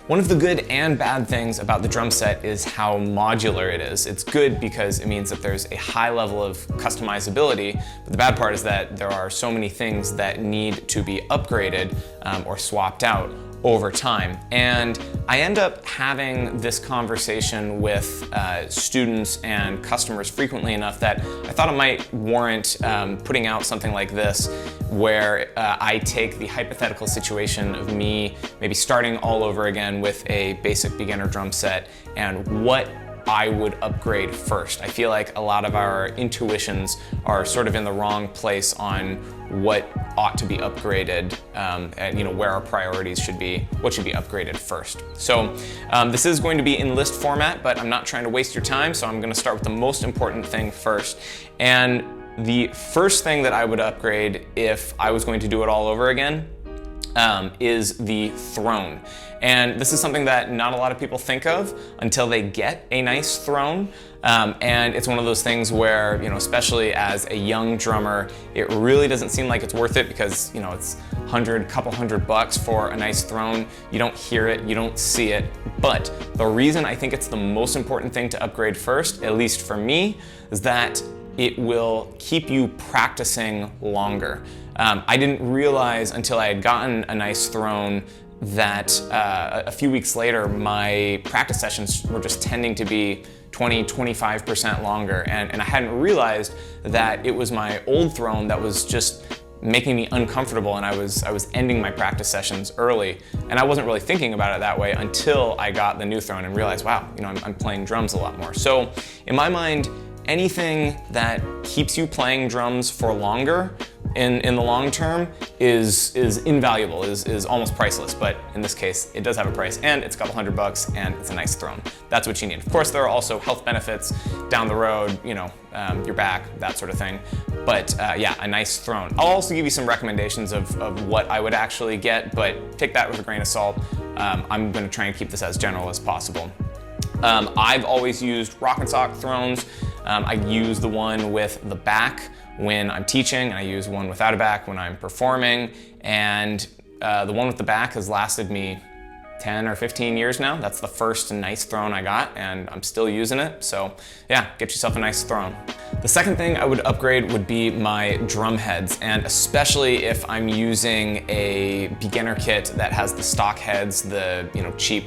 One of the good and bad things about the drum set is how modular it is. It's good because it means that there's a high level of customizability, but the bad part is that there are so many things that need to be upgraded or swapped out over time. And I end up having this conversation with students and customers frequently enough that I thought it might warrant putting out something like this, where I take the hypothetical situation of me maybe starting all over again with a basic beginner drum set and what I would upgrade first. I feel like a lot of our intuitions are sort of in the wrong place on what ought to be upgraded and where our priorities should be, what should be upgraded first. So this is going to be in list format, but I'm not trying to waste your time, so I'm gonna start with the most important thing first. And the first thing that I would upgrade if I was going to do it all over again is the throne. And this is something that not a lot of people think of until they get a nice throne. And it's one of those things where, especially as a young drummer, it really doesn't seem like it's worth it because, it's couple hundred bucks for a nice throne. You don't hear it, you don't see it. But the reason I think it's the most important thing to upgrade first, at least for me, is that it will keep you practicing longer. I didn't realize until I had gotten a nice throne that a few weeks later, my practice sessions were just tending to be 20–25% longer. And I hadn't realized that it was my old throne that was just making me uncomfortable, and I was ending my practice sessions early. And I wasn't really thinking about it that way until I got the new throne and realized, wow, I'm playing drums a lot more. So in my mind, anything that keeps you playing drums for longer in the long term is invaluable, is almost priceless. But in this case, it does have a price, and it's a couple $100 and it's a nice throne. That's what you need. Of course, there are also health benefits down the road, your back, that sort of thing. But yeah, a nice throne. I'll also give you some recommendations of what I would actually get, but take that with a grain of salt. I'm gonna try and keep this as general as possible. I've always used rock and sock thrones. I use the one with the back when I'm teaching, and I use one without a back when I'm performing. And the one with the back has lasted me 10 or 15 years now. That's the first nice throne I got, and I'm still using it. So yeah, get yourself a nice throne. The second thing I would upgrade would be my drum heads, and especially if I'm using a beginner kit that has the stock heads, the cheap,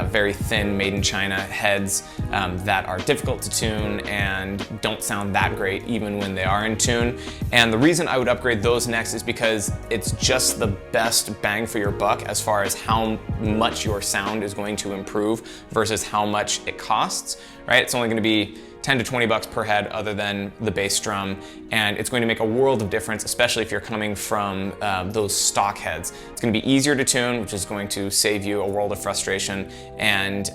very thin, made in China heads that are difficult to tune and don't sound that great even when they are in tune. And the reason I would upgrade those next is because it's just the best bang for your buck as far as how much your sound is going to improve versus how much it costs, right? It's only going to be 10 to 20 bucks per head other than the bass drum, and it's going to make a world of difference, especially if you're coming from those stock heads. It's going to be easier to tune, which is going to save you a world of frustration, and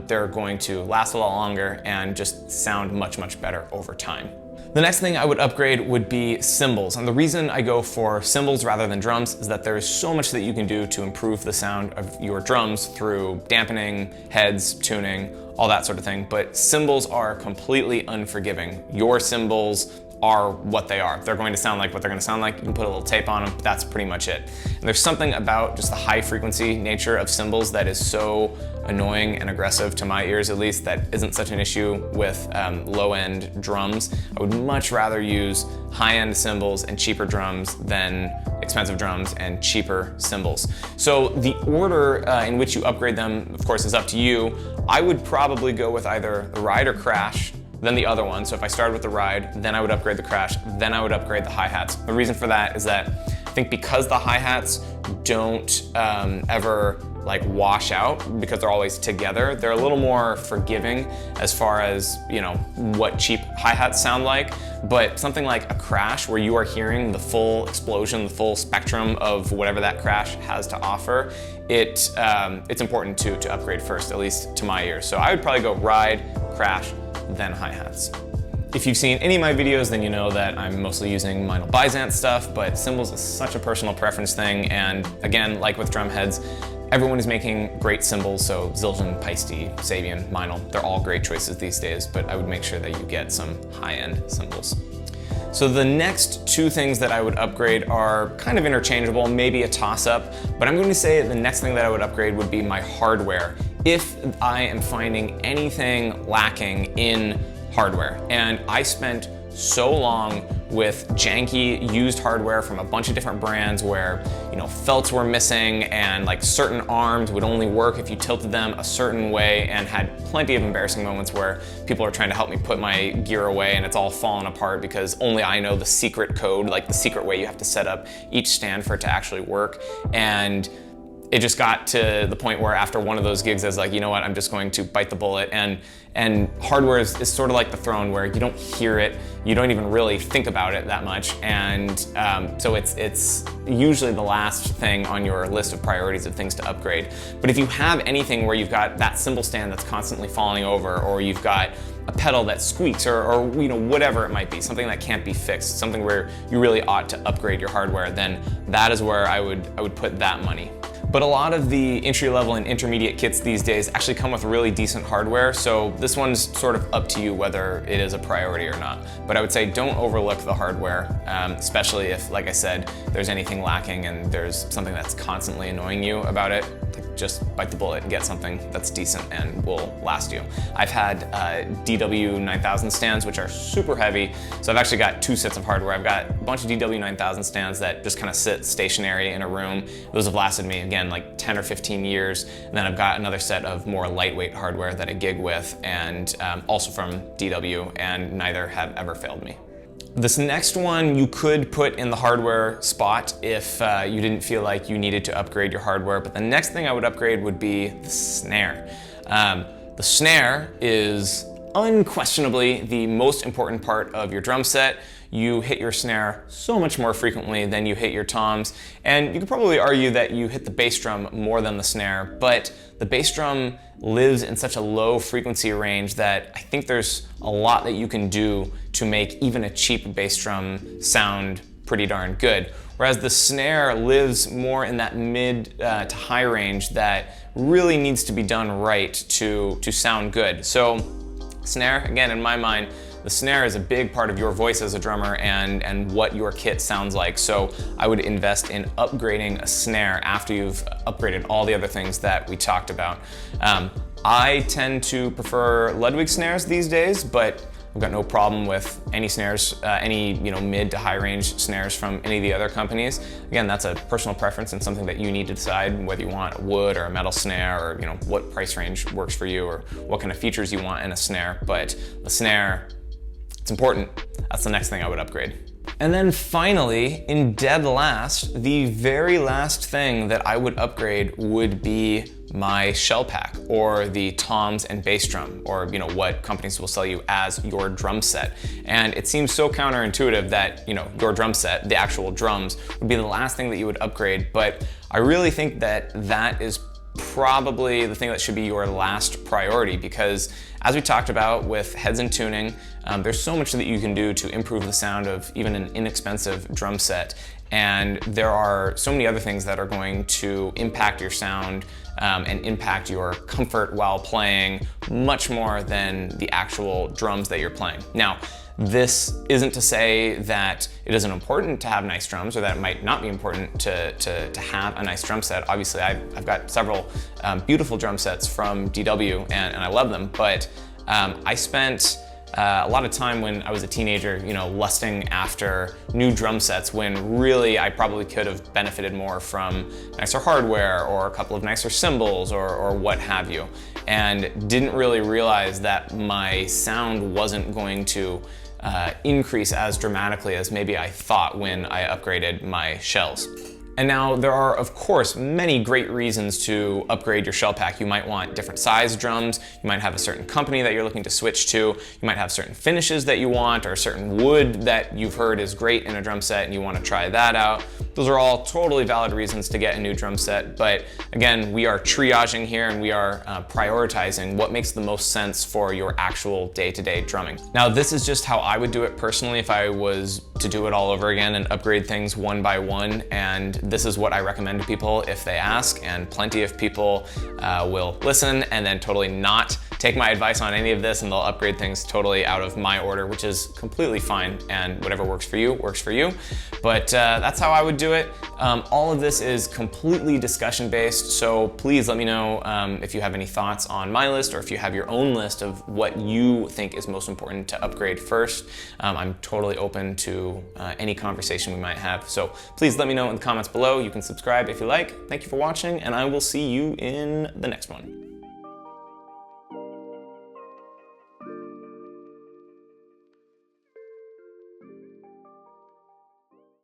they're going to last a lot longer and just sound much, much better over time. The next thing I would upgrade would be cymbals. And the reason I go for cymbals rather than drums is that there is so much that you can do to improve the sound of your drums through dampening, heads, tuning, all that sort of thing. But cymbals are completely unforgiving. Your cymbals are what they are. They're going to sound like what they're going to sound like. You can put a little tape on them, but that's pretty much it. And there's something about just the high frequency nature of cymbals that is so annoying and aggressive to my ears, at least, that isn't such an issue with low-end drums. I would much rather use high-end cymbals and cheaper drums than expensive drums and cheaper cymbals. So the order in which you upgrade them, of course, is up to you. I would probably go with either the ride or crash, then the other one. So if I started with the ride, then I would upgrade the crash, then I would upgrade the hi-hats. The reason for that is that I think because the hi-hats don't ever wash out because they're always together, they're a little more forgiving as far as what cheap hi-hats sound like. But something like a crash where you are hearing the full explosion, the full spectrum of whatever that crash has to offer, it's important to upgrade first, at least to my ears. So I would probably go ride, crash, then hi-hats. If you've seen any of my videos, then you know that I'm mostly using Minuendo Byzance stuff, but cymbals is such a personal preference thing. And again, like with drum heads, everyone is making great cymbals. So Zildjian, Paiste, Sabian, Minuendo, they're all great choices these days, but I would make sure that you get some high-end cymbals. So the next two things that I would upgrade are kind of interchangeable, maybe a toss-up, but I'm going to say the next thing that I would upgrade would be my hardware. If I am finding anything lacking in hardware, and I spent so long with janky used hardware from a bunch of different brands where, you know, felts were missing and like certain arms would only work if you tilted them a certain way, and had plenty of embarrassing moments where people are trying to help me put my gear away and it's all falling apart because only I know the secret code, like the secret way you have to set up each stand for it to actually work. And it just got to the point where after one of those gigs, I was like, you know what, I'm just going to bite the bullet. And hardware is sort of like the throne, where you don't hear it, you don't even really think about it that much. And so it's usually the last thing on your list of priorities of things to upgrade. But if you have anything where you've got that cymbal stand that's constantly falling over, or you've got a pedal that squeaks, or you know, whatever it might be, something that can't be fixed, something where you really ought to upgrade your hardware, then that is where I would put that money. But a lot of the entry-level and intermediate kits these days actually come with really decent hardware, so this one's sort of up to you whether it is a priority or not. But I would say don't overlook the hardware, especially if, like I said, there's anything lacking and there's something that's constantly annoying you about it. Just bite the bullet and get something that's decent and will last you. I've had DW 9000 stands, which are super heavy, so I've actually got two sets of hardware. I've got a bunch of DW 9000 stands that just kind of sit stationary in a room. Those have lasted me, again, like 10 or 15 years. And then I've got another set of more lightweight hardware that I gig with, and also from DW, and neither have ever failed me. This next one you could put in the hardware spot if you didn't feel like you needed to upgrade your hardware, but the next thing I would upgrade would be the snare. The snare is unquestionably the most important part of your drum set. You hit your snare so much more frequently than you hit your toms, and you could probably argue that you hit the bass drum more than the snare, but the bass drum lives in such a low frequency range that I think there's a lot that you can do to make even a cheap bass drum sound pretty darn good. Whereas the snare lives more in that mid to high range that really needs to be done right to sound good. So snare, again, in my mind, the snare is a big part of your voice as a drummer and what your kit sounds like. So I would invest in upgrading a snare after you've upgraded all the other things that we talked about. I tend to prefer Ludwig snares these days, but I've got no problem with any snares, any mid to high range snares from any of the other companies. Again, that's a personal preference and something that you need to decide whether you want a wood or a metal snare, or what price range works for you, or what kind of features you want in a snare. But the snare, it's important. That's the next thing I would upgrade. And then finally, in dead last, the very last thing that I would upgrade would be my shell pack, or the toms and bass drum, or what companies will sell you as your drum set. And it seems so counterintuitive that your drum set, the actual drums, would be the last thing that you would upgrade, but I really think that that is probably the thing that should be your last priority, because as we talked about with heads and tuning, there's so much that you can do to improve the sound of even an inexpensive drum set. And there are so many other things that are going to impact your sound and impact your comfort while playing much more than the actual drums that you're playing. Now, this isn't to say that it isn't important to have nice drums, or that it might not be important to have a nice drum set. Obviously, I've got several beautiful drum sets from DW, and I love them, but I spent a lot of time when I was a teenager, lusting after new drum sets, when really I probably could have benefited more from nicer hardware or a couple of nicer cymbals or what have you, and didn't really realize that my sound wasn't going to increase as dramatically as maybe I thought when I upgraded my shells. And now there are, of course, many great reasons to upgrade your shell pack. You might want different size drums, you might have a certain company that you're looking to switch to, you might have certain finishes that you want, or certain wood that you've heard is great in a drum set and you want to try that out. Those are all totally valid reasons to get a new drum set, but again, we are triaging here, and we are prioritizing what makes the most sense for your actual day-to-day drumming. Now, this is just how I would do it personally if I was to do it all over again and upgrade things one by one, and this is what I recommend to people if they ask, and plenty of people will listen and then totally not take my advice on any of this and they'll upgrade things totally out of my order, which is completely fine, and whatever works for you, works for you. But that's how I would do it. All of this is completely discussion based, so please let me know if you have any thoughts on my list, or if you have your own list of what you think is most important to upgrade first. I'm totally open to any conversation we might have. So please let me know in the comments below. You can subscribe if you like. Thank you for watching, and I will see you in the next one.